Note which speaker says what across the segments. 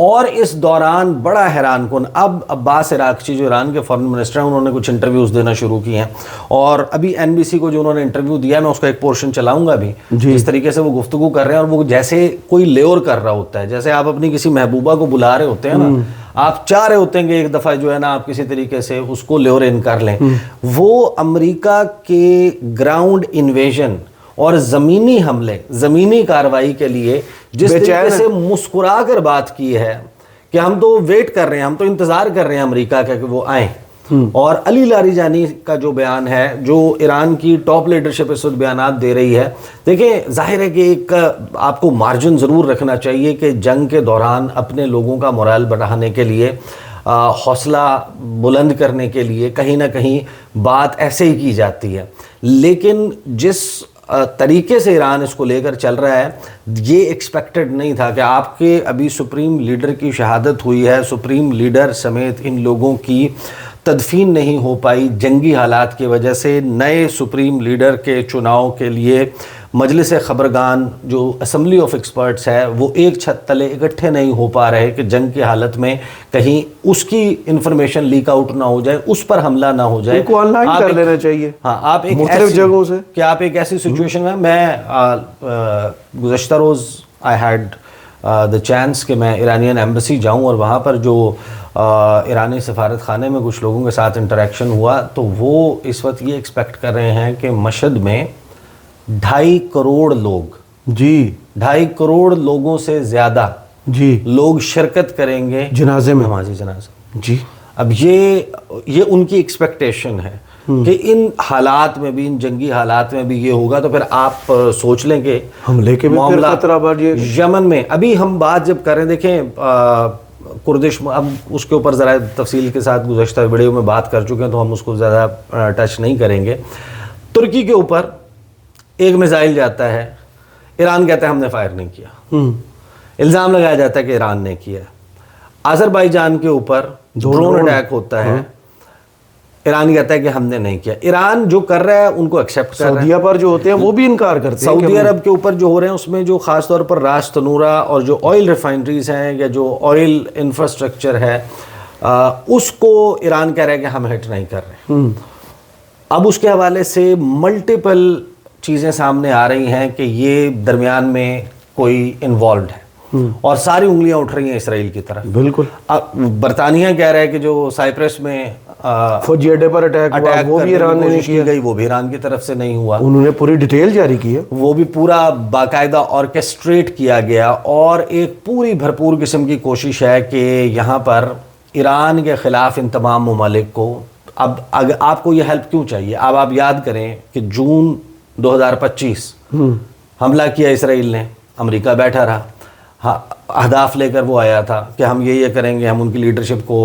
Speaker 1: اور اس دوران بڑا حیران کن اب عباس عراقچی جو ایران کے فارن منسٹر ہیں انہوں نے کچھ انٹرویوز دینا شروع کیے ہیں, اور ابھی NBC کو جو انہوں نے انٹرویو دیا میں اس کا ایک پورشن چلاؤں گا بھی. جس طریقے سے وہ گفتگو کر رہے ہیں اور وہ جیسے کوئی لیور کر رہا ہوتا ہے, جیسے آپ اپنی کسی محبوبہ کو بلا رہے ہوتے ہیں نا, آپ چاہ رہے ہوتے ہیں کہ ایک دفعہ جو ہے نا آپ کسی طریقے سے اس کو لیور ان کر لیں. وہ امریکہ کے گراؤنڈ انویژن اور زمینی حملے, زمینی کارروائی کے لیے جس طریقے سے مسکرا کر بات کی ہے کہ ہم تو ویٹ کر رہے ہیں, ہم تو انتظار کر رہے ہیں امریکہ کا کہ وہ آئیں. اور علی لاریجانی کا جو بیان ہے, جو ایران کی ٹاپ لیڈرشپ اس وقت بیانات دے رہی ہے, دیکھیں ظاہر ہے کہ ایک آپ کو مارجن ضرور رکھنا چاہیے کہ جنگ کے دوران اپنے لوگوں کا مورال بڑھانے کے لیے, حوصلہ بلند کرنے کے لیے کہیں نہ کہیں بات ایسے ہی کی جاتی ہے. لیکن جس طریقے سے ایران اس کو لے کر چل رہا ہے, یہ ایکسپیکٹڈ نہیں تھا کہ آپ کے ابھی سپریم لیڈر کی شہادت ہوئی ہے, سپریم لیڈر سمیت ان لوگوں کی تدفین نہیں ہو پائی جنگی حالات کی وجہ سے. نئے سپریم لیڈر کے چناؤ کے لیے مجلس خبرگان جو اسمبلی آف ایکسپرٹس ہے وہ ایک چھت تلے اکٹھے نہیں ہو پا رہے کہ جنگ کی حالت میں کہیں اس کی انفارمیشن لیک آؤٹ نہ ہو جائے, اس پر حملہ نہ ہو جائے.
Speaker 2: ان کو آن لائن کر لینا چاہیے.
Speaker 1: ہاں, آپ ایک
Speaker 2: مختلف جگہوں سے
Speaker 1: کہ آپ ایک ایسی سچویشن میں گزشتہ روز آئی ہیڈ دا چانس کہ میں ایرانین ایمبیسی جاؤں اور وہاں پر جو ایرانی سفارت خانے میں کچھ لوگوں کے ساتھ انٹریکشن ہوا, تو وہ اس وقت یہ ایکسپیکٹ کر رہے ہیں کہ مشہد میں 2.5 کروڑ لوگ, 2.5 کروڑ لوگوں سے زیادہ لوگ شرکت کریں گے
Speaker 2: جنازے میں,
Speaker 1: نمازی جنازہ. اب یہ ان کی ایکسپیکٹیشن ہے کہ ان حالات میں بھی, ان جنگی حالات میں بھی یہ ہوگا. تو پھر آپ سوچ لیں کہ
Speaker 2: حملے کے بھی خطرہ بڑھ جائے.
Speaker 1: یمن میں ابھی ہم بات جب کر رہے ہیں, دیکھیں کردش, اب اس کے اوپر ذرا تفصیل کے ساتھ گزشتہ ویڈیو میں بات کر چکے ہیں تو ہم اس کو زیادہ ٹچ نہیں کریں گے. ترکی کے اوپر ایک میزائل جاتا ہے, ایران کہتا ہے ہم نے فائر نہیں کیا, الزام لگایا جاتا ہے کہ ایران نے کیا. آذربائیجان کے اوپر ڈرون اٹیک ہوتا ہے, ایران کہتا ہے کہ ہم نے نہیں کیا. ایران جو کر رہا ہے ان کو ایکسیپٹ کر رہا ہے.
Speaker 2: سعودیہ پر جو ہوتے ہیں وہ بھی انکار کرتے ہیں.
Speaker 1: سعودی عرب کے اوپر جو ہو رہے ہیں اس میں جو خاص طور پر راس تنورہ اور جو آئل ریفائنریز ہیں یا جو آئل انفراسٹرکچر ہے, اس کو ایران کہہ رہا ہے کہ ہم ہٹ نہیں کر رہے. اب اس کے حوالے سے ملٹیپل چیزیں سامنے آ رہی ہیں کہ یہ درمیان میں کوئی انوالوڈ ہے, اور ساری انگلیاں اٹھ رہی ہیں اسرائیل کی طرف.
Speaker 2: بالکل.
Speaker 1: برطانیہ کہہ رہا ہے کہ جو سائپرس میں
Speaker 2: فوجی اڈے پر اٹیک ہوا وہ بھی ایران نے نہیں
Speaker 1: کی گئی, وہ بھی ایران کی طرف سے نہیں ہوا.
Speaker 2: انہوں نے پوری ڈیٹیل جاری کی ہے,
Speaker 1: وہ بھی پورا باقاعدہ آرکیسٹریٹ کیا گیا, اور ایک پوری بھرپور قسم کی کوشش ہے کہ یہاں پر ایران کے خلاف ان تمام ممالک کو, اب آپ کو یہ ہیلپ کیوں چاہیے. اب آپ یاد کریں کہ جون 2025 حملہ کیا اسرائیل نے, امریکہ بیٹھا رہا, اہداف لے کر وہ آیا تھا کہ ہم یہ کریں گے, ہم ان کی لیڈرشپ کو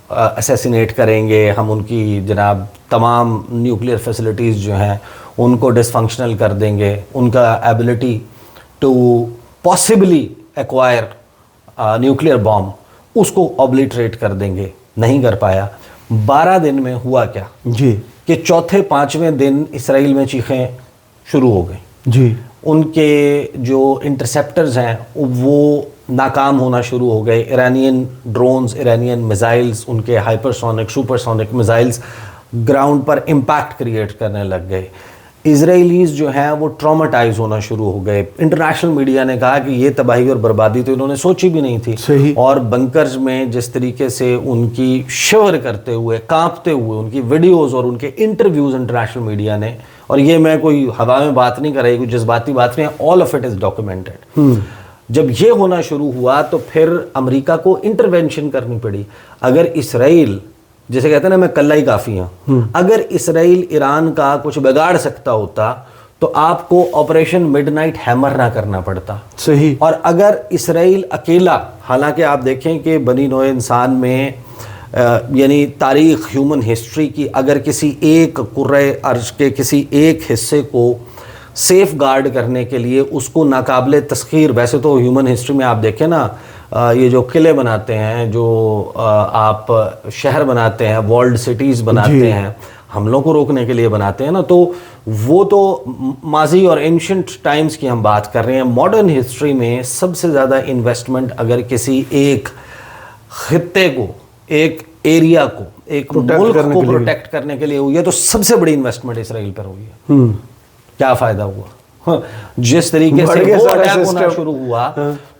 Speaker 1: اسیسینیٹ کریں گے, ہم ان کی جناب تمام نیوکلیئر فیسلٹیز جو ہیں ان کو ڈس فنکشنل کر دیں گے, ان کا ability to possibly acquire nuclear bomb اس کو اوبلیٹریٹ کر دیں گے. نہیں کر پایا. 12 دن میں ہوا کیا کہ چوتھے 5ویں دن اسرائیل میں چیخیں شروع ہو گئیں. ان کے جو انٹرسیپٹرز ہیں وہ ناکام ہونا شروع ہو گئے. ایرانین ڈرونز, ایرانین میزائلز, ان کے ہائپرسونک سپرسونک میزائلز گراؤنڈ پر امپیکٹ کریٹ کرنے لگ گئے. اسرائیلیز جو ہیں وہ ٹراماٹائز ہونا شروع ہو گئے. انٹرنیشنل میڈیا نے کہا کہ یہ تباہی اور بربادی تو انہوں نے سوچی بھی نہیں تھی. اور بنکرز میں جس طریقے سے ان کی شور کرتے ہوئے, کانپتے ہوئے ان کی ویڈیوز اور ان کے انٹرویوز انٹرنیشنل میڈیا نے, اور یہ میں کوئی ہوا میں بات نہیں کر رہی, کوئی جذباتی بات نہیں ہے, all of it is documented. جب یہ ہونا شروع ہوا تو پھر امریکہ کو انٹرونشن کرنی پڑی. اگر اسرائیل, جیسے کہتے ہیں نا میں کلہ ہی کافی ہوں, اگر اسرائیل ایران کا کچھ بگاڑ سکتا ہوتا تو آپ کو آپریشن مڈ نائٹ ہیمر نہ کرنا پڑتا.
Speaker 2: صحیح.
Speaker 1: اور اگر اسرائیل اکیلا, حالانکہ آپ دیکھیں کہ بنی نوع انسان میں یعنی تاریخ ہیومن ہسٹری کی اگر کسی ایک کرۂ ارض کے کسی ایک حصے کو سیف گارڈ کرنے کے لیے اس کو ناقابل تسخیر, ویسے تو ہیومن ہسٹری میں آپ دیکھیں نا یہ جو قلعے بناتے ہیں, جو آپ شہر بناتے ہیں, والڈ سٹیز بناتے ہیں, حملوں کو روکنے کے لیے بناتے ہیں نا, تو وہ تو ماضی اور اینشنٹ ٹائمز کی ہم بات کر رہے ہیں. ماڈرن ہسٹری میں سب سے زیادہ انویسٹمنٹ اگر کسی ایک خطے کو, ایک ایریا کو, ایک ملک کو پروٹیکٹ کرنے کے لیے ہوئی ہے, تو سب سے بڑی انویسٹمنٹ اسرائیل پر ہوئی ہے. کیا فائدہ ہوا جس طریقے سے وہ اٹیک ہونا شروع ہوا,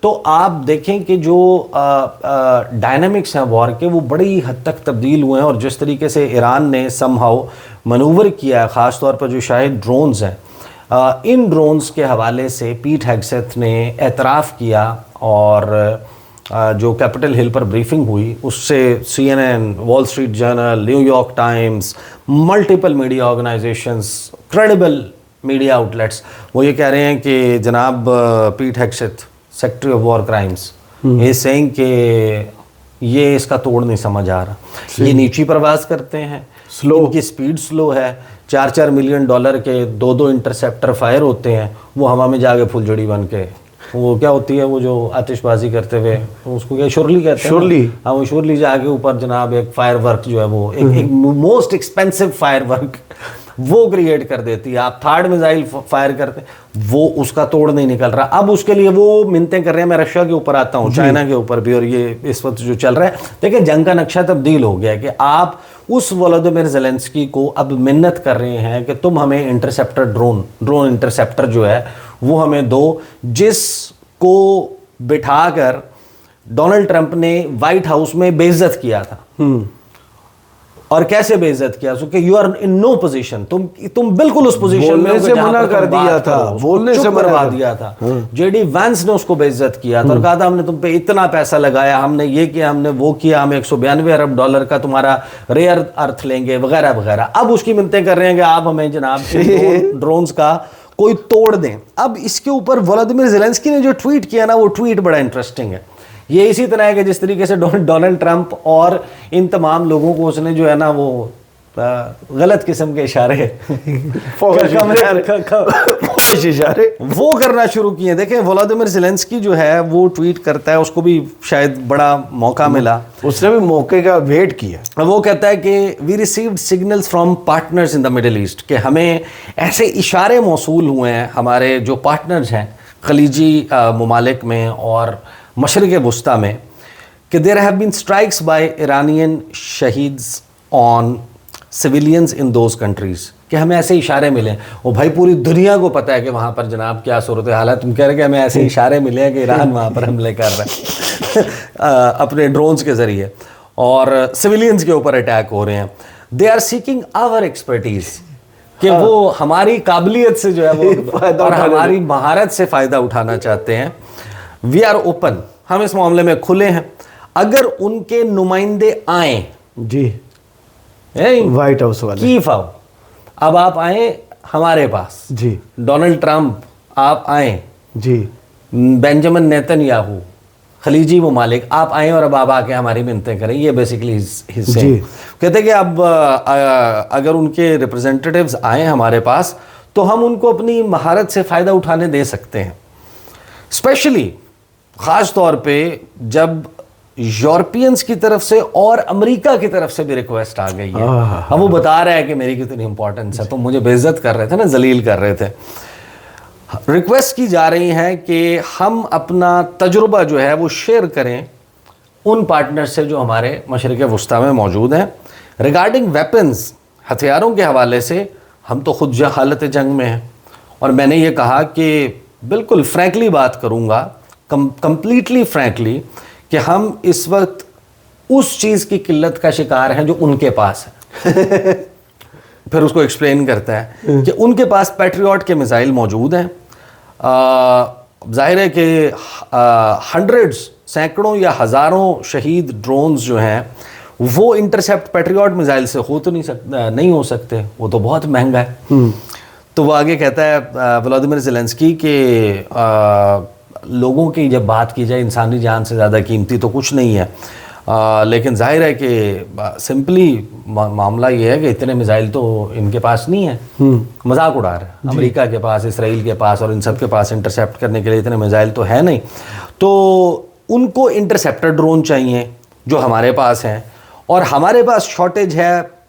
Speaker 1: تو آپ دیکھیں کہ جو ڈائنامکس ہیں وار کے وہ بڑی حد تک تبدیل ہوئے ہیں. اور جس طریقے سے ایران نے سم ہاؤ منوور کیا ہے, خاص طور پر جو شاہد ڈرونز ہیں, ان ڈرونز کے حوالے سے پیٹ ہیگسیتھ نے اعتراف کیا, اور جو کیپٹل ہل پر بریفنگ ہوئی اس سے CNN, Wall Street Journal, New York Times, multiple media organisations, credible media outlets, وہ یہ کہہ رہے ہیں کہ جناب Pete Hegseth, secretary of war crimes, یہ سینگ کہ یہ اس کا توڑ نہیں سمجھ آ رہا, یہ نیچی پرواز کرتے ہیں, ان کی سپیڈ سلو ہے, $4 ملین کے 2 انٹرسیپٹر فائر ہوتے ہیں, وہ ہوا میں جا کے پھول جڑی بن کے, وہ کیا ہوتی ہے وہ جو آتش بازی کرتے ہوئے, اس کو کیا شورلی کہتے ہیں, شورلی, ہاں وہ شورلی جا کے اوپر جناب ایک فائر ورک جو ہے وہ ایک موسٹ ایکسپینسو فائر ورک وہ کریٹ کر دیتی ہے. آپ تھرڈ میزائل فائر کرتے ہیں, وہ اس کا توڑ نہیں نکل رہا. اب اس کے لیے وہ منتیں کر رہے ہیں. میں رشیا کے اوپر آتا ہوں, چائنا کے اوپر بھی, اور یہ اس وقت جو چل رہا ہے, دیکھیں جنگ کا نقشہ تبدیل ہو گیا ہے کہ آپ اس ولادیمیر زیلنسکی کو اب منت کر رہے ہیں کہ تم ہمیں انٹرسیپٹر ڈرون انٹرسیپٹر جو ہے وہ ہمیں دو, جس کو بٹھا کر ڈونلڈ ٹرمپ نے وائٹ ہاؤس میں بے عزت کیا تھا. اور کیسے بے عزت کیا, کہ you are in no position, تم بالکل اس پوزیشن میں
Speaker 2: سے منع کر دیا تھا, بولنے سے
Speaker 1: کروا دیا تھا. جے ڈی وینس نے اس کو بے عزت کیا تھا اور کہا تھا ہم نے تم پہ اتنا پیسہ لگایا, ہم نے یہ کیا, ہم نے وہ کیا, ہم $192 ارب کا تمہارا ریئر ارتھ لیں گے وغیرہ وغیرہ. اب اس کی منتیں کر رہے ہیں کہ آپ ہمیں جناب ڈرونز کا کوئی توڑ دیں. اب اس کے اوپر ولادیمیر زیلنسکی نے جو ٹویٹ کیا نا, وہ ٹویٹ بڑا انٹرسٹنگ ہے. یہ اسی طرح ہے کہ جس طریقے سے ڈونلڈ ٹرمپ اور ان تمام لوگوں کو اس نے جو ہے نا وہ غلط قسم کے اشارے وہ کرنا شروع کیے. دیکھیں ولادیمیر زیلنسکی جو ہے وہ ٹویٹ کرتا ہے, اس کو بھی شاید بڑا موقع ملا,
Speaker 2: اس نے بھی موقع کا ویٹ کیا.
Speaker 1: وہ کہتا ہے کہ we received signals from partners in the Middle East, کہ ہمیں ایسے اشارے موصول ہوئے ہیں ہمارے جو پارٹنرز ہیں خلیجی ممالک میں اور مشرق وسطیٰ میں, کہ there have been strikes by Iranian Shaheds on civilians in those countries, کہ ہمیں ایسے اشارے ملے. وہ بھائی پوری دنیا کو پتہ ہے کہ وہاں پر جناب کیا صورتحال ہے, تم کہہ رہے کہ ہمیں ایسے اشارے ملے ہیں کہ ایران وہاں پر حملے کر رہے ہیں اپنے ڈرونز کے ذریعے, اور سویلینز کے اوپر اٹیک ہو رہے ہیں. They are seeking our expertise, کہ وہ ہماری قابلیت سے جو ہے وہ اور ہماری مہارت سے فائدہ اٹھانا چاہتے ہیں. وی آر اوپن, ہم اس معاملے میں کھلے ہیں. اگر ان کے نمائندے آئیں,
Speaker 2: جی وائٹ ہاؤس والے,
Speaker 1: کی فاؤ, اب آپ آئیں ہمارے پاس,
Speaker 2: جی
Speaker 1: ڈونلڈ ٹرمپ آپ آئیں,
Speaker 2: جی
Speaker 1: بینجامن نیتن یاہو, خلیجی ممالک آپ آئیں, اور اب آپ آ کے ہماری منتیں کریں. یہ بیسکلی
Speaker 2: جی
Speaker 1: کہتے ہیں کہ اب اگر ان کے ریپرزینٹیٹیوز آئیں ہمارے پاس تو ہم ان کو اپنی مہارت سے فائدہ اٹھانے دے سکتے ہیں. اسپیشلی خاص طور پہ جب یورپینز کی طرف سے اور امریکہ کی طرف سے بھی ریکویسٹ آ گئی ہے. اب وہ بتا رہا ہے کہ میری کتنی امپورٹنس ہے, تم مجھے بے عزت کر رہے تھے نا, ذلیل کر رہے تھے. ریکویسٹ کی جا رہی ہے کہ ہم اپنا تجربہ جو ہے وہ شیئر کریں ان پارٹنر سے جو ہمارے مشرق وسطیٰ میں موجود ہیں. ریگارڈنگ ویپنز, ہتھیاروں کے حوالے سے ہم تو خود حالت جنگ میں ہیں, اور میں نے یہ کہا کہ بالکل فرینکلی بات کروں گا, کمپلیٹلی فرینکلی, کہ ہم اس وقت اس چیز کی قلت کا شکار ہیں جو ان کے پاس ہے. پھر اس کو ایکسپلین کرتا ہے کہ ان کے پاس پیٹریوٹ کے میزائل موجود ہیں. ظاہر ہے کہ ہنڈریڈز, سینکڑوں یا ہزاروں شہید ڈرونز جو ہیں وہ انٹرسیپٹ پیٹریوٹ میزائل سے نہیں ہو سکتے, وہ تو بہت مہنگا ہے. تو وہ آگے کہتا ہے ولادیمیر زیلنسکی کہ لوگوں کی جب بات کی جائے, انسانی جان سے زیادہ قیمتی تو کچھ نہیں ہے, لیکن ظاہر ہے کہ سمپلی معاملہ یہ ہے کہ اتنے میزائل تو ان کے پاس نہیں ہے. مذاق اڑا رہا ہے, امریکہ کے پاس, اسرائیل کے پاس اور ان سب کے پاس انٹرسیپٹ کرنے کے لیے اتنے میزائل تو ہے نہیں. تو ان کو انٹرسیپٹر ڈرون چاہیے جو ہمارے پاس ہیں, اور ہمارے پاس شارٹیج ہے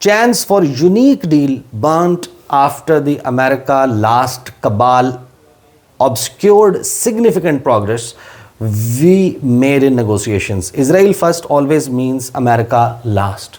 Speaker 1: chance for unique deal burnt after the America last cabal obscured significant progress we made in negotiations. Israel first always means America last.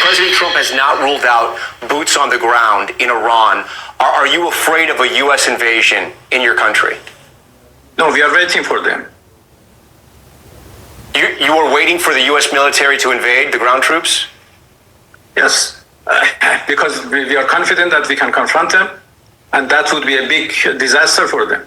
Speaker 3: President Trump has not ruled out boots on the ground in Iran. Are you afraid of a U.S. invasion in your country?
Speaker 4: No, we are waiting for them.
Speaker 3: You are waiting for the U.S. military to invade the ground troops?
Speaker 4: Yes, because we are confident that we can confront them, and that would be a big disaster for them.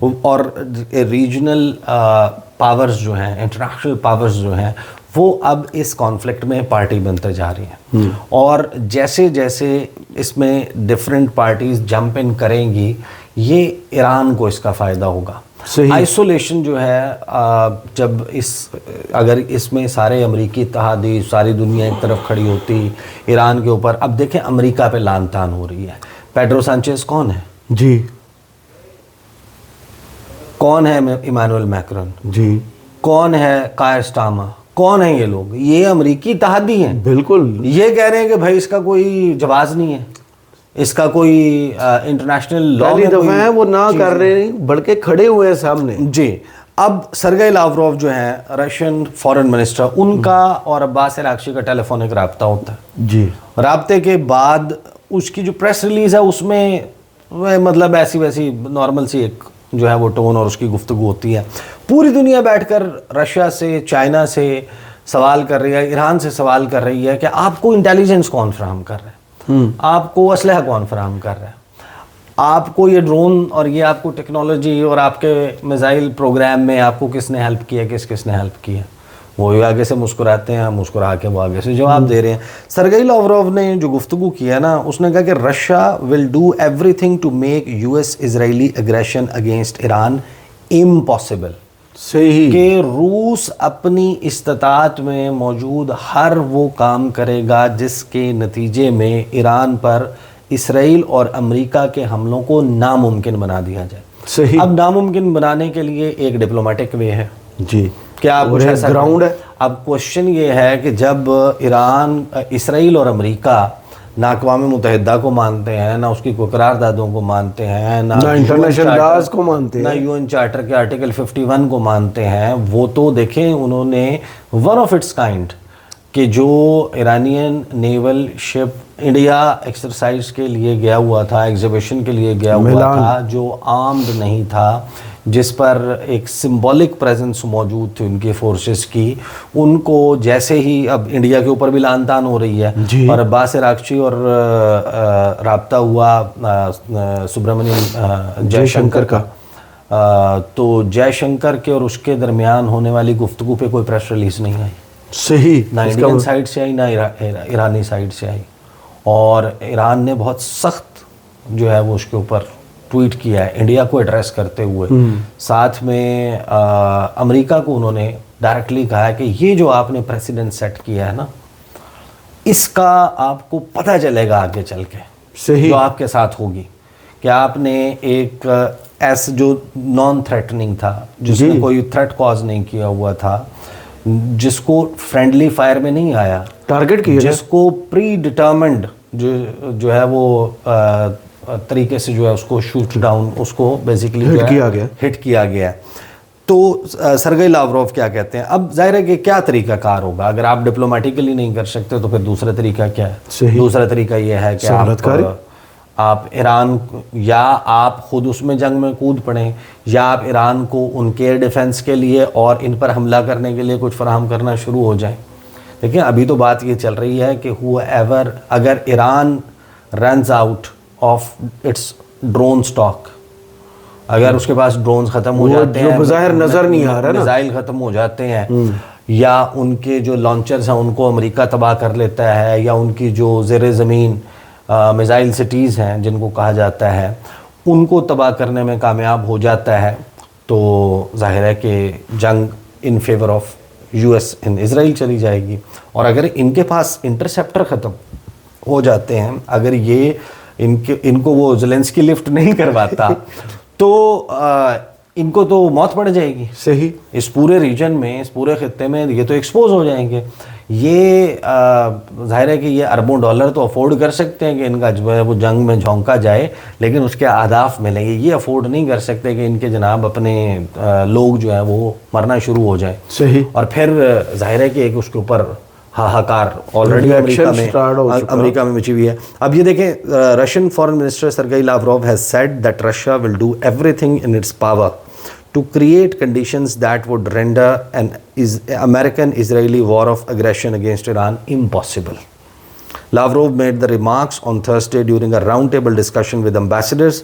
Speaker 1: اور regional powers جو ہیں, international powers جو ہیں, وہ اب اس conflict میں party بنتے جا رہی ہیں, اور جیسے جیسے اس میں ڈفرینٹ پارٹیز جمپ ان کریں گی, یہ ایران کو اس کا فائدہ ہوگا. آئسولیشن جو ہے, جب اگر اس میں سارے امریکی اتحادی, ساری دنیا ایک طرف کھڑی ہوتی ایران کے اوپر. اب دیکھیں امریکہ پہ لان تان ہو رہی ہے. پیڈرو سانچیز کون ہے؟
Speaker 2: جی.
Speaker 1: کون ہے ایمانوئل میکرون؟
Speaker 2: جی.
Speaker 1: کون ہے کائر سٹارمر؟ کون ہیں یہ لوگ؟ یہ امریکی اتحادی ہیں.
Speaker 2: بالکل.
Speaker 1: یہ کہہ رہے ہیں کہ بھائی اس کا کوئی جواز نہیں ہے, اس کا کوئی انٹرنیشنل لا
Speaker 2: پہلی دفعہ ہے وہ نہ کر رہے ہیں, بلکہ کھڑے ہوئے ہیں سامنے.
Speaker 1: جی. اب سرگئی لاوروف جو ہیں رشین فارن منسٹر, ان کا اور عباس عراقچی کا ٹیلی فونک رابطہ ہوتا ہے.
Speaker 2: جی.
Speaker 1: رابطے کے بعد اس کی جو پریس ریلیز ہے اس میں مطلب ایسی ویسی نارمل سی ایک جو ہے وہ ٹون اور اس کی گفتگو ہوتی ہے. پوری دنیا بیٹھ کر رشیا سے, چائنا سے سوال کر رہی ہے, ایران سے سوال کر رہی ہے کہ آپ کو انٹیلیجنس کون فراہم کر رہا ہے, آپ کو اسلحہ کون فراہم کر رہا ہے, آپ کو یہ ڈرون اور یہ آپ کو ٹیکنالوجی اور آپ کے میزائل پروگرام میں آپ کو کس نے ہیلپ کیا, کس نے ہیلپ کیا. وہ آگے سے مسکراتے ہیں, مسکرا کے وہ آگے سے جواب دے رہے ہیں. سرگئی لاوروف نے جو گفتگو کی ہے نا, اس نے کہا کہ Russia will do everything to make US Israeli aggression against Iran impossible.
Speaker 2: صحیح.
Speaker 1: کہ روس اپنی استطاعت میں موجود ہر وہ کام کرے گا جس کے نتیجے میں ایران پر اسرائیل اور امریکہ کے حملوں کو ناممکن بنا دیا جائے.
Speaker 2: صحیح.
Speaker 1: اب ناممکن بنانے کے لیے ایک ڈپلومیٹک وے ہے.
Speaker 2: جی.
Speaker 1: کیا آپ کچھ ایسا
Speaker 2: گراؤنڈ ہے.
Speaker 1: اب کوشچن یہ ہے کہ جب ایران, اسرائیل اور امریکہ نہ اقوام متحدہ کو مانتے ہیں, نہ اس کی کوئی قراردادوں کو مانتے ہیں, نہ
Speaker 2: انٹرنیشنل لاز کو مانتے ہیں,
Speaker 1: نہ UN چارٹر کے آرٹیکل 51 کو مانتے ہیں, وہ تو دیکھیں انہوں نے ون آف اٹس کائنڈ کہ جو ایرانین نیول شپ انڈیا ایکسرسائز کے لیے گیا ہوا تھا, ایگزیبیشن کے لیے گیا ہوا تھا, جو آرمڈ نہیں تھا, جس پر ایک سمبولک پریزنس موجود تھی ان کی فورسز کی, ان کو جیسے ہی اب انڈیا کے اوپر بھی لان تان ہو رہی ہے, اور عباس عراقچی اور رابطہ ہوا سبرامنیم جے شنکر کا, تو جے شنکر کے اور اس کے درمیان ہونے والی گفتگو پہ کوئی پریس ریلیز نہیں آئی.
Speaker 2: صحیح.
Speaker 1: نہ انڈین سائڈ سے آئی, نہ ایرانی سائڈ سے آئی, اور ایران نے بہت سخت جو ہے وہ اس کے اوپر ٹویٹ کیا ہے انڈیا کو ایڈریس کرتے ہوئے. ساتھ میں امریکہ کو انہوں نے ڈائریکٹلی کہا ہے کہ یہ جو آپ نے پریسیڈنٹ سیٹ کیا ہے نا, اس کا آپ کو پتہ چلے گا آگے چل کے
Speaker 2: صحیح
Speaker 1: جو آپ کے ساتھ ہوگی, کہ آپ نے ایک ایس جو نان تھریٹننگ تھا, جس نے کوئی تھریٹ کاز نہیں کیا ہوا تھا, جس کو فرینڈلی فائر میں نہیں آیا,
Speaker 2: ٹارگٹ کیا,
Speaker 1: جس کو پری ڈٹرمنڈ جو ہے وہ طریقے سے جو ہے اس کو شوٹ ڈاؤن, اس کو بیسیکلی ہٹ کیا گیا. تو سرگئی لاوروف کیا کہتے ہیں؟ اب ظاہر ہے کہ کیا طریقہ کار ہوگا, اگر آپ ڈپلومیٹیکلی نہیں کر سکتے تو پھر دوسرا طریقہ کیا ہے؟ دوسرا طریقہ یہ ہے کہ آپ ایران, یا آپ خود اس میں جنگ میں کود پڑیں, یا آپ ایران کو ان کے ایئر ڈیفنس کے لیے اور ان پر حملہ کرنے کے لیے کچھ فراہم کرنا شروع ہو جائیں. دیکھیں ابھی تو بات یہ چل رہی ہے کہ اگر Iran runs out of its drone stock, اگر اس کے پاس ڈرونز ختم ہو جاتے ہیں,
Speaker 2: بظاہر نظر نہیں آ رہا نا,
Speaker 1: میزائل ختم ہو جاتے ہیں, یا ان کے جو لانچرز ہیں ان کو امریکہ تباہ کر لیتا ہے, یا ان کی جو زیر زمین میزائل سٹیز ہیں جن کو کہا جاتا ہے ان کو تباہ کرنے میں کامیاب ہو جاتا ہے, تو ظاہر ہے کہ جنگ ان فیور آف US ان اسرائیل چلی جائے گی. اور اگر ان کے پاس انٹرسیپٹر ختم ہو جاتے ہیں, اگر یہ ان کو وہ زیلنسکی لفٹ نہیں کرواتا تو ان کو تو موت پڑ جائے گی.
Speaker 2: صحیح.
Speaker 1: اس پورے ریجن میں, اس پورے خطے میں یہ تو ایکسپوز ہو جائیں گے. یہ ظاہر ہے کہ یہ اربوں ڈالر تو افورڈ کر سکتے ہیں کہ ان کا جو ہے وہ جنگ میں جھونکا جائے, لیکن اس کے اہداف ملیں گے. یہ افورڈ نہیں کر سکتے کہ ان کے جناب اپنے لوگ جو ہیں وہ مرنا شروع ہو جائیں.
Speaker 2: صحیح.
Speaker 1: اور پھر ظاہر ہے کہ ایک اس کے اوپر ہاہاکار آلریڈی امریکہ میں مچی ہوئی ہے. اب یہ دیکھیں, Russian foreign minister Sergei Lavrov has said that Russia will do every thing in its power to create conditions that would render an American-Israeli war of aggression against Iran impossible. Lavrov made the remarks on Thursday during a roundtable discussion with ambassadors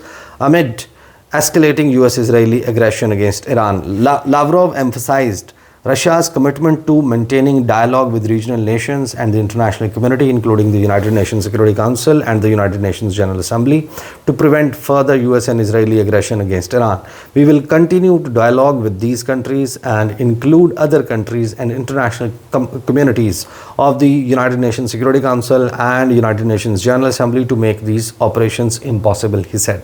Speaker 1: amid escalating US-Israeli aggression against Iran. Lavrov emphasized Russia's commitment to maintaining dialogue with regional nations and the international community, including the United Nations Security Council and the United Nations General Assembly, to prevent further US and Israeli aggression against Iran. We will continue to dialogue with these countries and include other countries and international communities of the United Nations Security Council and United Nations General Assembly to make these operations impossible, he said.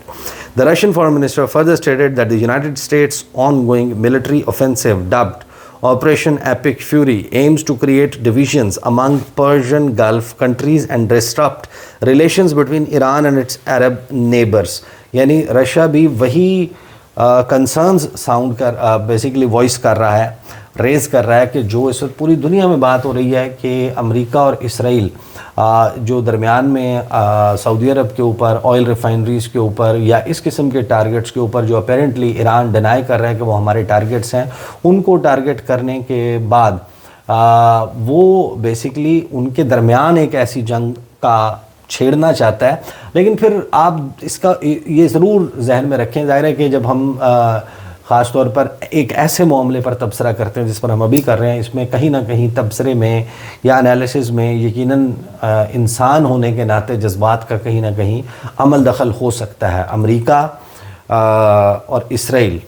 Speaker 1: The Russian Foreign Minister further stated that the United States' ongoing military offensive, dubbed Operation Epic Fury, aims to create divisions among Persian Gulf countries and disrupt relations between Iran and its Arab neighbors. یعنی Russia بھی وہی concerns sound کر basically voice کر رہا ہے، raise کر رہا ہے کہ جو اس وقت پوری دنیا میں بات ہو رہی ہے کہ امریکہ اور اسرائیل جو درمیان میں سعودی عرب کے اوپر آئل ریفائنریز کے اوپر یا اس قسم کے ٹارگٹس کے اوپر جو اپیرنٹلی ایران ڈینائی کر رہا ہے کہ وہ ہمارے ٹارگٹس ہیں، ان کو ٹارگٹ کرنے کے بعد وہ بیسیکلی ان کے درمیان ایک ایسی جنگ کا چھیڑنا چاہتا ہے. لیکن پھر آپ اس کا یہ ضرور ذہن میں رکھیں، ظاہر ہے کہ جب ہم خاص طور پر ایک ایسے معاملے پر تبصرہ کرتے ہیں جس پر ہم ابھی کر رہے ہیں، اس میں کہیں نہ کہیں تبصرے میں یا انالیسز میں یقیناً انسان ہونے کے ناطے جذبات کا کہیں نہ کہیں عمل دخل ہو سکتا ہے. امریکہ اور اسرائیل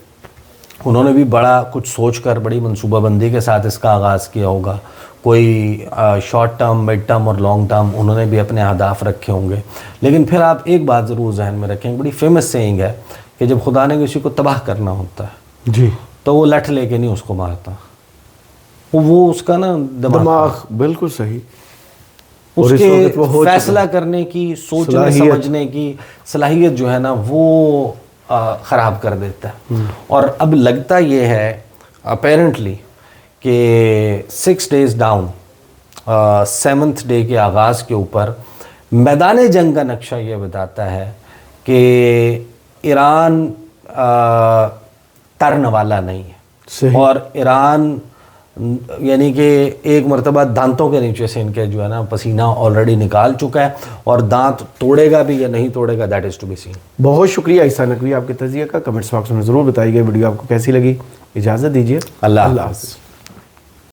Speaker 1: انہوں نے بھی بڑا کچھ سوچ کر بڑی منصوبہ بندی کے ساتھ اس کا آغاز کیا ہوگا. کوئی شارٹ ٹرم، مڈ ٹرم اور لانگ ٹرم انہوں نے بھی اپنے اہداف رکھے ہوں گے. لیکن پھر آپ ایک بات ضرور ذہن میں رکھیں، بڑی فیمس سیئنگ ہے کہ جب خدا نے کسی کو تباہ کرنا ہوتا ہے
Speaker 2: جی
Speaker 1: تو وہ لٹھ لے کے نہیں اس کو مارتا، وہ اس کا نا
Speaker 2: دماغ بالکل صحیح،
Speaker 1: اس کے فیصلہ کرنے کی، سوچنے سمجھنے کی صلاحیت جو ہے نا وہ خراب کر دیتا ہے. اور اب لگتا یہ ہے اپیرنٹلی کہ 6 days ڈاؤن 7th day کے آغاز کے اوپر میدان جنگ کا نقشہ یہ بتاتا ہے کہ ایران ٹرن والا نہیں ہے، اور ایران یعنی کہ ایک مرتبہ دانتوں کے نیچے سے ان کے جو ہے نا پسینہ آلریڈی نکال چکا ہے، اور دانت توڑے گا بھی یا نہیں توڑے گا that is to be seen.
Speaker 2: بہت شکریہ عیسیٰ نقوی آپ کے تجزیے کا. کمنٹس باکس میں ضرور بتائیے گا ویڈیو آپ کو کیسی لگی. اجازت دیجیے،
Speaker 1: اللہ حافظ.